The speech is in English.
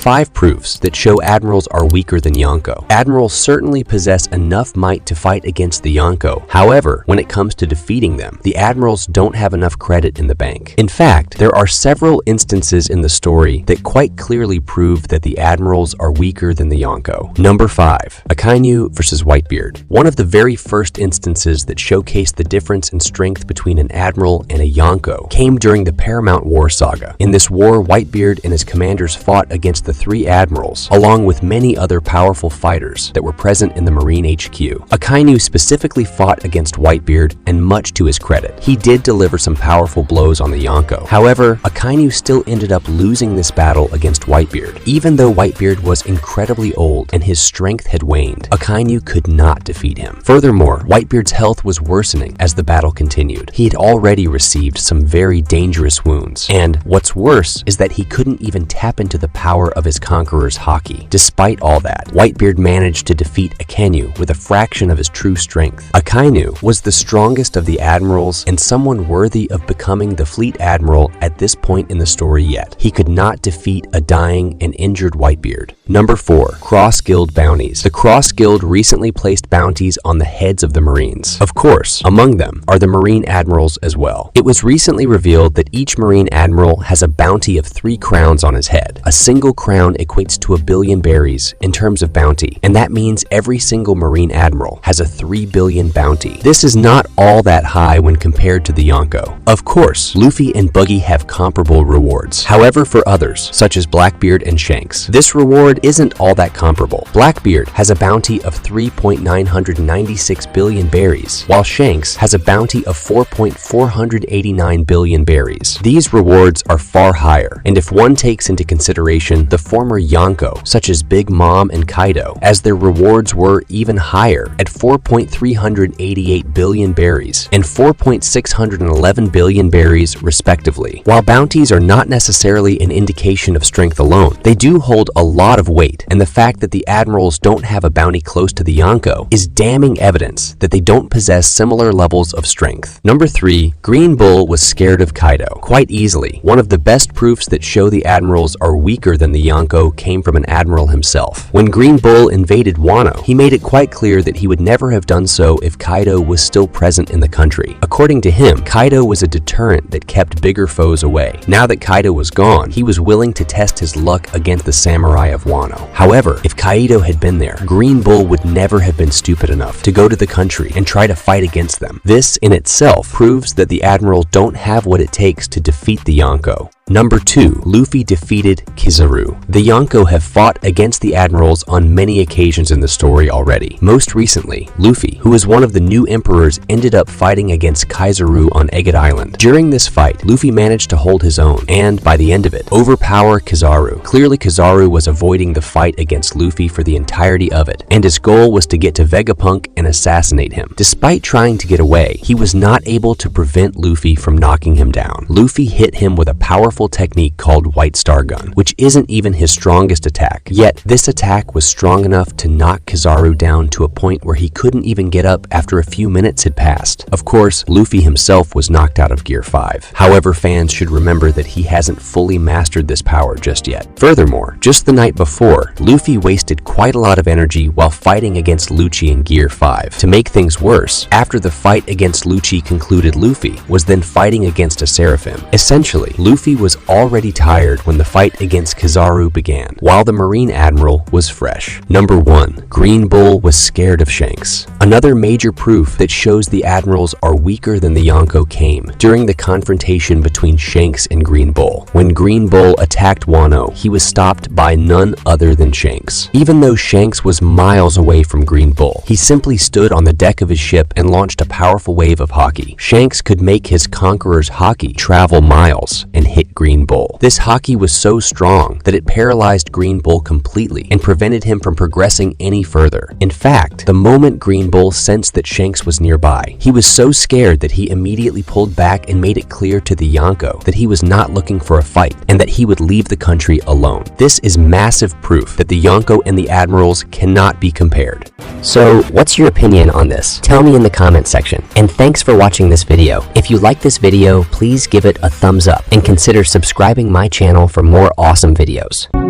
5 proofs that show Admirals are weaker than Yonko. Admirals certainly possess enough might to fight against the Yonko. However, when it comes to defeating them, the Admirals don't have enough credit in the bank. In fact, there are several instances in the story that quite clearly prove that the Admirals are weaker than the Yonko. Number 5. Akainu Versus Whitebeard. One of the very first instances that showcased the difference in strength between an Admiral and a Yonko came during the Paramount War saga. In this war, Whitebeard and his commanders fought against the 3 Admirals, along with many other powerful fighters that were present in the Marine HQ. Akainu specifically fought against Whitebeard, and much to his credit, he did deliver some powerful blows on the Yonko. However, Akainu still ended up losing this battle against Whitebeard. Even though Whitebeard was incredibly old and his strength had waned, Akainu could not defeat him. Furthermore, Whitebeard's health was worsening as the battle continued. He had already received some very dangerous wounds, and what's worse is that he couldn't even tap into the power of his conqueror's haki. Despite all that, Whitebeard managed to defeat Akainu with a fraction of his true strength. Akainu was the strongest of the Admirals and someone worthy of becoming the Fleet Admiral at this point in the story yet. He could not defeat a dying and injured Whitebeard. Number 4. Cross-Guild Bounties. The Cross-Guild recently placed bounties on the heads of the Marines. Of course, among them are the Marine Admirals as well. It was recently revealed that each Marine Admiral has a bounty of 3 crowns on his head. A single crown equates to 1 billion berries in terms of bounty, and that means every single Marine Admiral has a 3 billion bounty. This is not all that high when compared to the Yonko. Of course, Luffy and Buggy have comparable rewards. However, for others, such as Blackbeard and Shanks, this reward isn't all that comparable. Blackbeard has a bounty of 3.996 billion berries, while Shanks has a bounty of 4.489 billion berries. These rewards are far higher, and if one takes into consideration the former Yonko, such as Big Mom and Kaido, as their rewards were even higher at 4.388 billion berries and 4.611 billion berries respectively. While bounties are not necessarily an indication of strength alone, they do hold a lot of weight, and the fact that the Admirals don't have a bounty close to the Yonko is damning evidence that they don't possess similar levels of strength. Number 3. Green Bull was scared of Kaido. Quite easily, one of the best proofs that show the Admirals are weaker than the Yonko came from an Admiral himself. When Green Bull invaded Wano, he made it quite clear that he would never have done so if Kaido was still present in the country. According to him, Kaido was a deterrent that kept bigger foes away. Now that Kaido was gone, he was willing to test his luck against the samurai of Wano. However, if Kaido had been there, Green Bull would never have been stupid enough to go to the country and try to fight against them. This in itself proves that the Admirals don't have what it takes to defeat the Yonko. Number 2. Luffy defeated Kizaru. The Yonko have fought against the Admirals on many occasions in the story already. Most recently, Luffy, who is one of the new emperors, ended up fighting against Kizaru on Egget Island. During this fight, Luffy managed to hold his own and, by the end of it, overpower Kizaru. Clearly, Kizaru was avoiding the fight against Luffy for the entirety of it, and his goal was to get to Vegapunk and assassinate him. Despite trying to get away, he was not able to prevent Luffy from knocking him down. Luffy hit him with a powerful technique called White Star Gun, which isn't even his strongest attack. Yet, this attack was strong enough to knock Kizaru down to a point where he couldn't even get up after a few minutes had passed. Of course, Luffy himself was knocked out of Gear 5. However, fans should remember that he hasn't fully mastered this power just yet. Furthermore, just the night before, Luffy wasted quite a lot of energy while fighting against Lucci in Gear 5. To make things worse, after the fight against Lucci concluded, Luffy was then fighting against a Seraphim. Essentially, Luffy was already tired when the fight against Kizaru began, while the Marine Admiral was fresh. Number 1. Green Bull was scared of Shanks. Another major proof that shows the Admirals are weaker than the Yonko came during the confrontation between Shanks and Green Bull. When Green Bull attacked Wano, he was stopped by none other than Shanks. Even though Shanks was miles away from Green Bull, he simply stood on the deck of his ship and launched a powerful wave of haki. Shanks could make his conqueror's haki travel miles and hit Green Bull. This haki was so strong that it paralyzed Green Bull completely and prevented him from progressing any further. In fact, the moment Green Bull sensed that Shanks was nearby, he was so scared that he immediately pulled back and made it clear to the Yonko that he was not looking for a fight and that he would leave the country alone. This is massive proof that the Yonko and the Admirals cannot be compared. So, what's your opinion on this? Tell me in the comment section. And thanks for watching this video. If you like this video, please give it a thumbs up and consider subscribing my channel for more awesome videos.